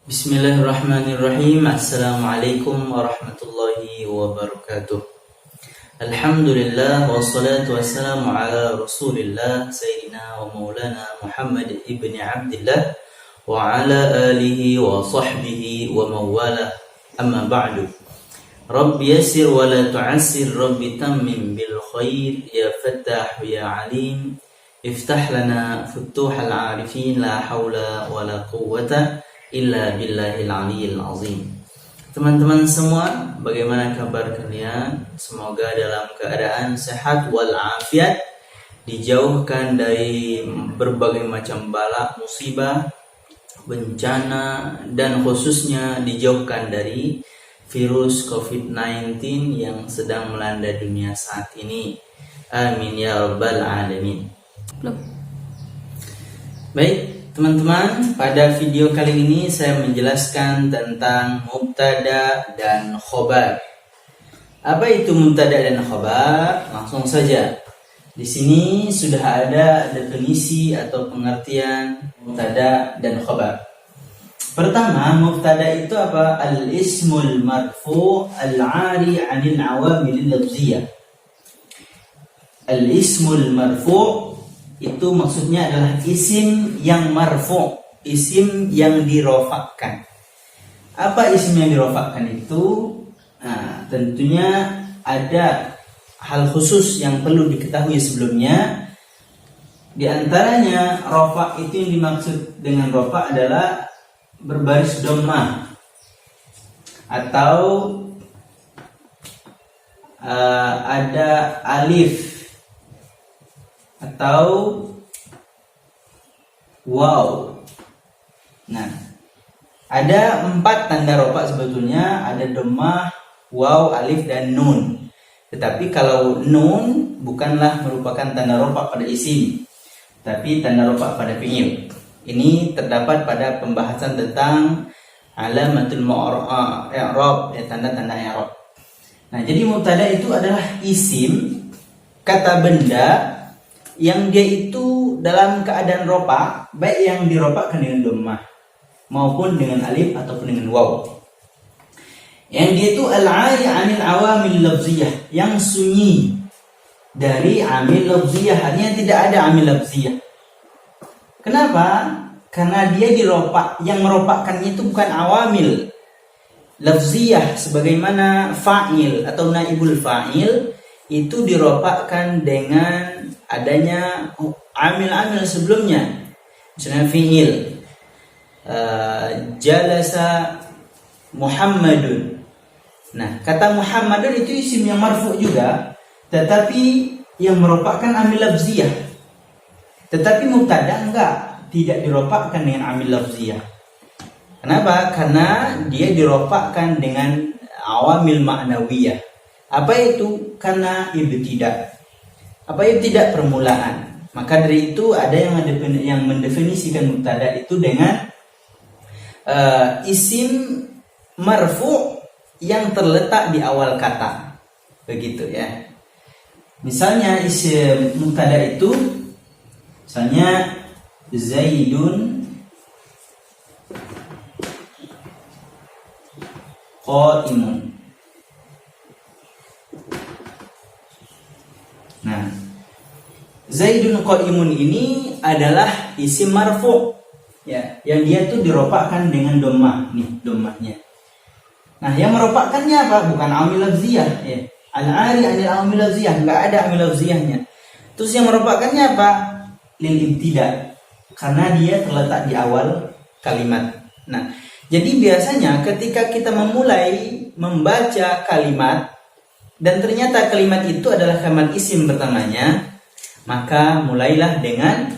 Bismillahirrahmanirrahim. Assalamualaikum warahmatullahi wabarakatuh. Alhamdulillah wassalatu wassalamu ala Rasulillah Sayyidina wa Maulana Muhammad ibni Abdillah wa ala alihi wa sahbihi wa mawalah. Amma ba'du. Rabbi yassir wa la tu'assir, Rabbi tammim bil khair, ya Fattah ya Alim. Iftah lana futuhal arifin, la hawla wa la quwwata illa billahil aliyil azim. Teman-teman semua, bagaimana kabar kalian? Semoga dalam keadaan sehat walafiat, dijauhkan dari berbagai macam bala, musibah, bencana, dan khususnya dijauhkan dari virus COVID-19 yang sedang melanda dunia saat ini. Amin ya rabbal alamin. Baik teman-teman, pada video kali ini saya menjelaskan tentang mubtada dan khobar. Apa itu mubtada dan khobar? Langsung saja. Di sini sudah ada definisi atau pengertian mubtada dan khobar. Pertama, mubtada itu apa? Al-ismul marfu al-'ari 'anil 'awamil lafziyah. Al-ismul marfu itu maksudnya adalah isim yang marfu, isim yang dirofakkan. Apa isim yang dirofakkan itu? Nah, tentunya ada hal khusus yang perlu diketahui sebelumnya. Di antaranya rofa itu yang dimaksud dengan rofa adalah berbaris dhammah atau ada alif atau waw. Nah, ada 4 tanda rofa sebetulnya, ada dhammah, waw, alif, dan nun. Tetapi kalau nun bukanlah merupakan tanda rofa pada isim, tapi tanda rofa pada fi'il. Ini terdapat pada pembahasan tentang alamatul i'rab, tanda-tanda i'rab. Nah, jadi mubtada itu adalah isim, kata benda yang dia itu dalam keadaan rofa, baik yang dirofakkan dengan dhammah maupun dengan alif ataupun dengan waw. Yang dia itu al-'ari 'anil 'awamil lafziyah, yang sunyi dari amil lafziyah, artinya tidak ada amil lafziyah. Kenapa? Karena dia dirofak, yang merofakkannya itu bukan awamil lafziyah sebagaimana fa'il atau naibul fa'il itu dirofakkan dengan adanya amil-amil sebelumnya. Misalnya fi'il jalasa Muhammadun. Nah, kata Muhammadun itu isim yang marfu juga, tetapi yang merofakkan amil lafziyah. Tetapi mubtada tidak dirofakkan dengan amil lafziyah. Kenapa? Karena dia dirofakkan dengan awamil ma'nawiyah. Apa itu? Karena ibtidah. Apa itu? Tidak permulaan. Maka dari itu ada yang mendefinisikan mubtada itu dengan isim marfu yang terletak di awal kata. Begitu ya. Misalnya isim mubtada itu, misalnya Zaidun qa'imun. Nah, Zaidun qa'imun ini adalah isim marfu, ya, yang dia tuh dirofakkan dengan dhammah, nih dhammahnya. Nah, yang merofakkannya apa? Bukan amil lafziyah, ya. Al-'ari 'anil amil lafziyah, enggak ada amil lafziyahnya. Terus yang merofakkannya apa? Lil ibtida, karena dia terletak di awal kalimat. Nah, jadi biasanya ketika kita memulai membaca kalimat dan ternyata kalimat itu adalah kalimat isim pertamanya, maka mulailah dengan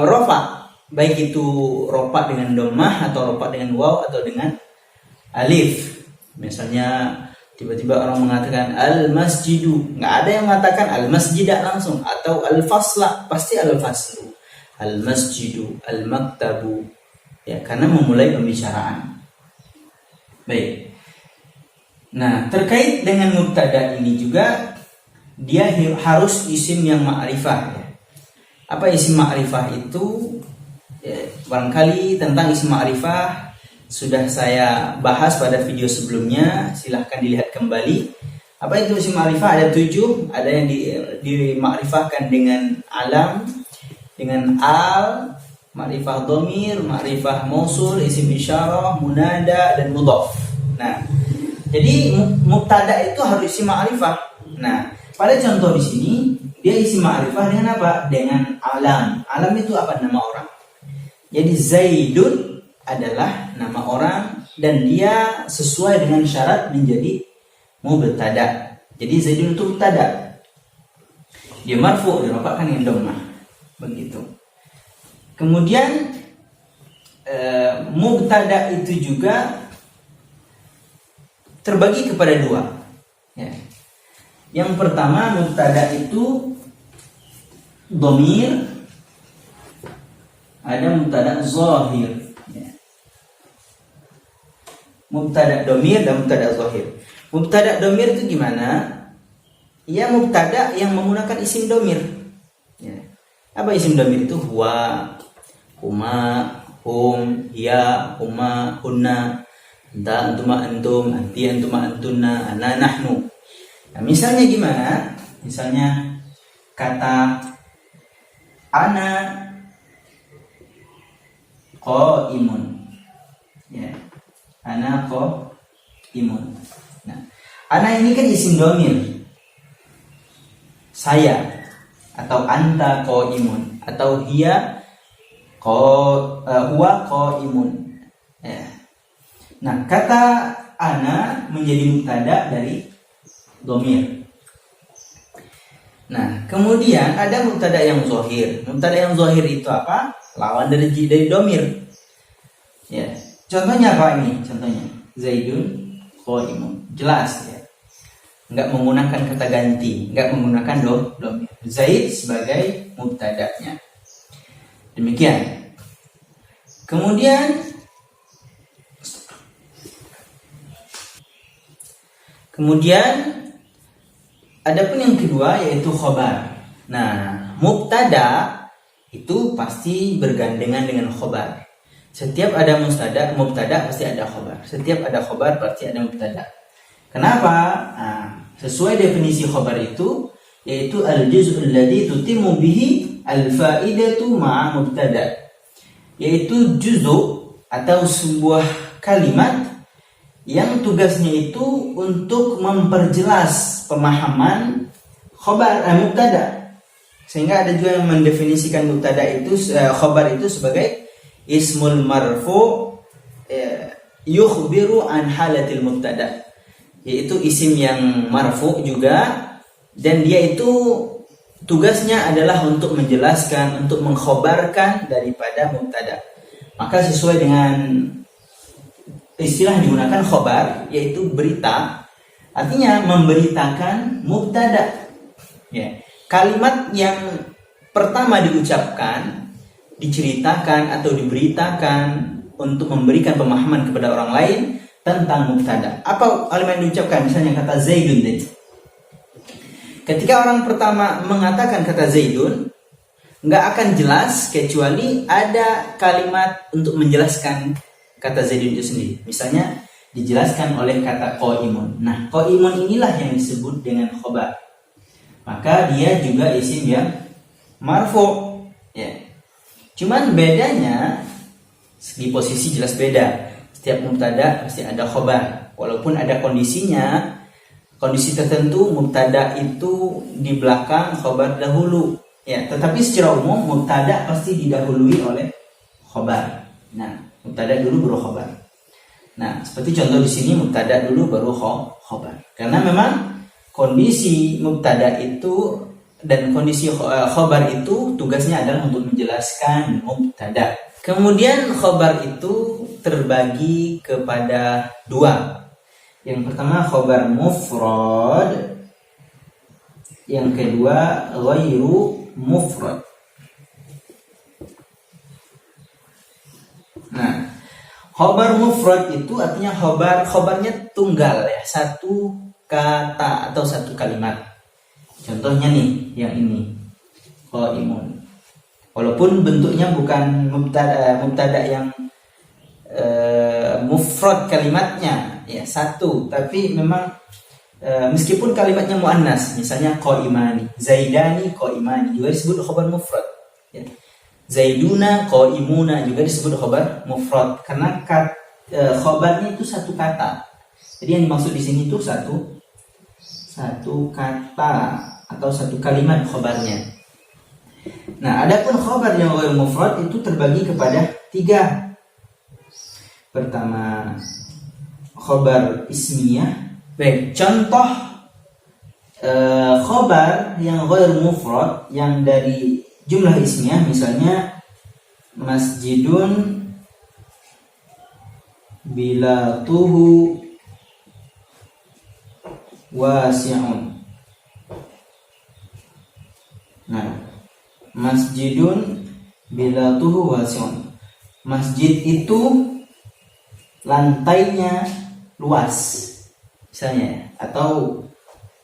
rofa, baik itu rofa dengan dhammah atau rofa dengan waw atau dengan alif. Misalnya tiba-tiba orang mengatakan al-masjidu, nggak ada yang mengatakan al-masjidah langsung, atau al-fasla, pasti al-faslu, al-masjidu, al-maktabu, ya, karena memulai pembicaraan. Baik. Nah, terkait dengan mubtada ini juga dia harus isim yang ma'rifah, ya. Apa isim ma'rifah itu? Barangkali tentang isim ma'rifah sudah saya bahas pada video sebelumnya, silahkan dilihat kembali. Apa itu isim ma'rifah? Ada 7. Ada yang dimakrifahkan dengan alam, dengan al, ma'rifah dhamir, ma'rifah mausul, isim isyarah, munada, dan mudhaf. Nah, jadi mubtada itu harus isim ma'rifah. Nah, pada contoh di sini dia isim ma'rifah dengan apa? Dengan alam. Alam itu apa? Nama orang. Jadi Zaidun adalah nama orang dan dia sesuai dengan syarat menjadi mubtada. Jadi Zaidun itu mubtada. Dia marfu, dirofakkan dengan dhammah. Begitu. Kemudian mubtada itu juga terbagi kepada 2. Ya. Yang pertama, mubtada itu dhamir, ada mubtada zahir. Ya. Mubtada dhamir dan mubtada zahir. Mubtada dhamir itu gimana? Ya, mubtada yang menggunakan isim dhamir. Ya. Apa isim dhamir itu? Huwa, huma, hum, hiya, huma, hunna, anta, antuma, antum, anti, antuma, antunna, ana, nahnu. Nah, misalnya gimana? Misalnya kata ana qaimun. Ya. Ana qaimun. Nah, ana ini kan isim dhamir. Saya atau anta qaimun atau hiya huwa qaimun. Ya. Nah, kata ana menjadi mubtada dari dhamir. Nah, kemudian ada mubtada yang zahir. Mubtada yang zahir itu apa? Lawan dari dhamir. Ya. Contohnya apa ini? Contohnya Zaidun qaimun. Jelas ya. Enggak menggunakan kata ganti, enggak menggunakan dhamir. Zaid sebagai mubtadanya. Demikian. Kemudian adapun yang kedua yaitu khobar. Nah, mubtada itu pasti bergandengan dengan khobar. Setiap ada mubtada pasti ada khobar. Setiap ada khobar pasti ada mubtada. Kenapa? Nah, sesuai definisi khobar itu yaitu al-juz'ul ladzi tutimmu bihi al-fa'idatu ma'a mubtada. Yaitu juz'u atau sebuah kalimat yang tugasnya itu untuk memperjelas pemahaman mubtada. Sehingga ada juga yang mendefinisikan mubtada itu khobar itu sebagai ismul marfu yukhbiru an halatil mubtada, yaitu isim yang marfu juga dan dia itu tugasnya adalah untuk menjelaskan, untuk mengkhobarkan daripada mubtada. Maka sesuai dengan istilah yang digunakan khobar yaitu berita, artinya memberitakan mubtada. Ya. Kalimat yang pertama diucapkan, diceritakan atau diberitakan untuk memberikan pemahaman kepada orang lain tentang mubtada. Apa kalimat yang diucapkan? Misalnya kata Zaidun tadi. Ketika orang pertama mengatakan kata Zaidun, nggak akan jelas kecuali ada kalimat untuk menjelaskan kata Zaidun itu sendiri. Misalnya dijelaskan oleh kata qaimun. Nah, qaimun inilah yang disebut dengan khobar. Maka dia juga isim yang marfu. Ya. Cuman bedanya di posisi jelas beda. Setiap mubtada pasti ada khobar. Walaupun ada kondisinya, kondisi tertentu mubtada itu di belakang khobar dahulu. Ya, tetapi secara umum mubtada pasti didahului oleh khobar. Nah, mubtada dulu baru khobar. Nah, seperti contoh di sini mubtada dulu baru khobar. Karena memang kondisi mubtada itu dan kondisi khobar itu tugasnya adalah untuk menjelaskan mubtada. Kemudian khobar itu terbagi kepada 2. Yang pertama khobar mufrad, yang kedua ghairu mufrad. Nah, khobar mufrad itu artinya khobarnya tunggal ya, satu kata atau satu kalimat. Contohnya nih, yang ini qaimun. Walaupun walaupun bentuknya bukan mubtada yang mufrad kalimatnya ya satu, tapi memang meskipun kalimatnya muannas, misalnya qaimani, zaidani qaimani juga disebut khabar mufrad ya. Zaiduna qaimuna juga disebut khabar mufrad karena khabarnya itu satu kata. Jadi yang dimaksud di sini itu satu kata atau satu kalimat khabarnya. Nah, adapun khabar yang ghair mufrad itu terbagi kepada 3. Pertama, khabar ismiyah. Baik, contoh khabar yang ghair mufrad yang dari jumlah ismiyah, misalnya masjidun bilatuhu wasi'un. Nah, masjidun bilatuhu wasi'un. Masjid itu lantainya luas, misalnya, atau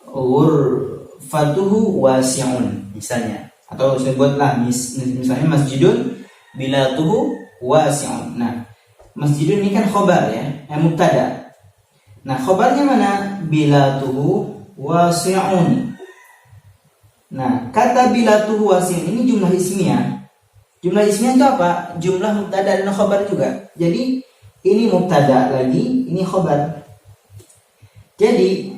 ghurfatuhu wasi'un, misalnya. Atau sebutlah misalnya masjidun bilatuhu wasi'un. Nah, masjidun ini kan khobar ya, mubtada. Nah, khobarnya mana? Bilatuhu wasi'un. Nah, kata bilatuhu wasi'un ini jumlah ismiyah. Jumlah ismiyah itu apa? Jumlah mubtada dan khobar juga. Jadi ini mubtada lagi, ini khobar. Jadi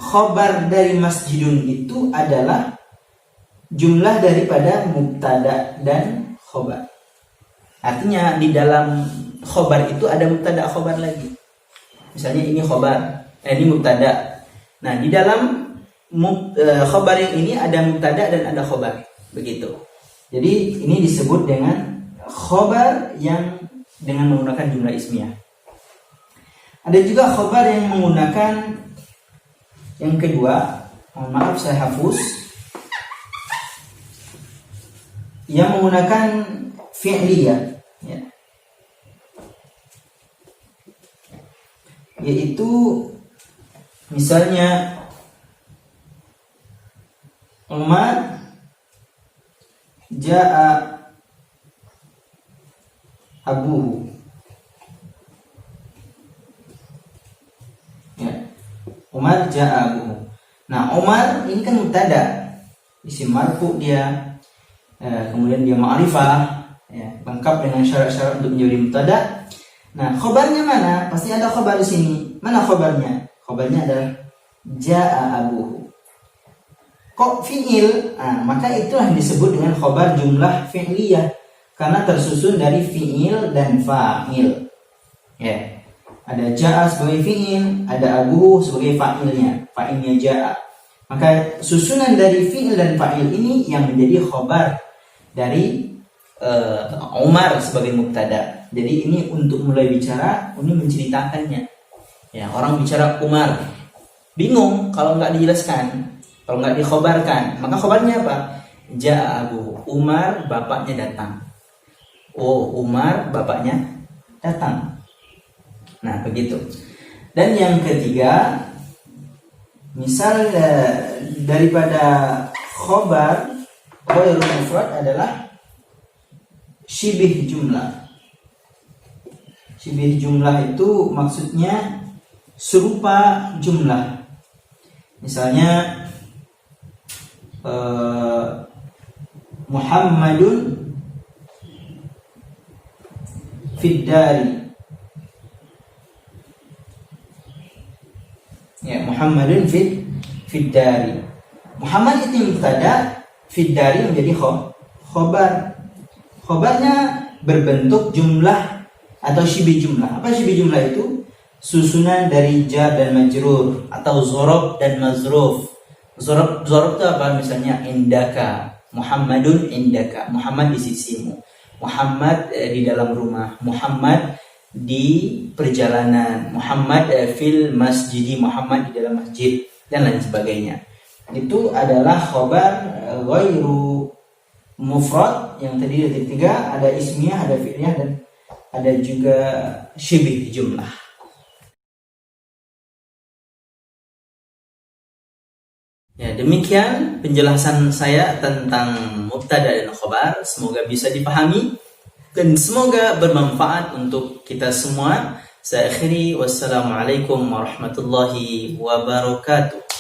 khobar dari masjidun itu adalah jumlah daripada mubtada dan khobar. Artinya di dalam khobar itu ada mubtada khobar lagi. Misalnya ini khobar, ini mubtada. Nah, di dalam khobar yang ini ada mubtada dan ada khobar, begitu. Jadi ini disebut dengan khobar yang dengan menggunakan jumlah ismiyah. Ada juga khobar yang menggunakan yang kedua, maaf saya hapus, yang menggunakan fi'liyah ya. Yaitu misalnya Umar ja'a abuhu ya. Umar ja'a abuhu. Nah, Umar ini kan mubtada, isim marfu dia, kemudian dia ma'rifah ya, lengkap dengan syarat-syarat untuk menjadi mubtada. Nah, khobarnya mana? Pasti ada khobar di sini. Mana khobarnya? Khobarnya adalah ja'a abuhu. Kok fi'il? Nah, maka itulah yang disebut dengan khobar jumlah fi'liyah karena tersusun dari fi'il dan fa'il. Ya. Ada ja'a sebagai fi'il, ada abuhu sebagai fa'ilnya. Fa'ilnya ja'a. Maka susunan dari fi'il dan fa'il ini yang menjadi khobar dari Umar sebagai mubtada. Jadi ini untuk mulai bicara, ini menceritakannya. Ya, orang bicara Umar, bingung kalau nggak dijelaskan, kalau nggak dikhobarkan. Maka khobarnya apa? Ja'a abu, Umar bapaknya datang. Oh, Umar bapaknya datang. Nah, begitu. Dan yang ketiga, misal daripada khobar ghairul mufrad adalah syibih jumlah. Syibih jumlah itu maksudnya serupa jumlah. Misalnya Muhammadun fiddari. Ya, Muhammadun fiddari. Muhammad itu mubtada, fiddari menjadi khobar. Khobarnya berbentuk jumlah atau syibih jumlah. Apa syibih jumlah itu? Susunan dari jar dan majrur atau zorob dan mazruf. Zorob itu apa? Misalnya indaka, Muhammadun indaka, Muhammad di sisimu, Muhammad di dalam rumah, Muhammad di perjalanan, Muhammad fil masjidi, Muhammad di dalam masjid, dan lain sebagainya. Itu adalah khobar ghairu mufrad yang tadi ada 3, ada ismiyah, ada fi'liyah, dan ada juga syibih jumlah. Ya, demikian penjelasan saya tentang mubtada dan khabar. Semoga bisa dipahami dan semoga bermanfaat untuk kita semua. Saya akhiri, wassalamualaikum warahmatullahi wabarakatuh.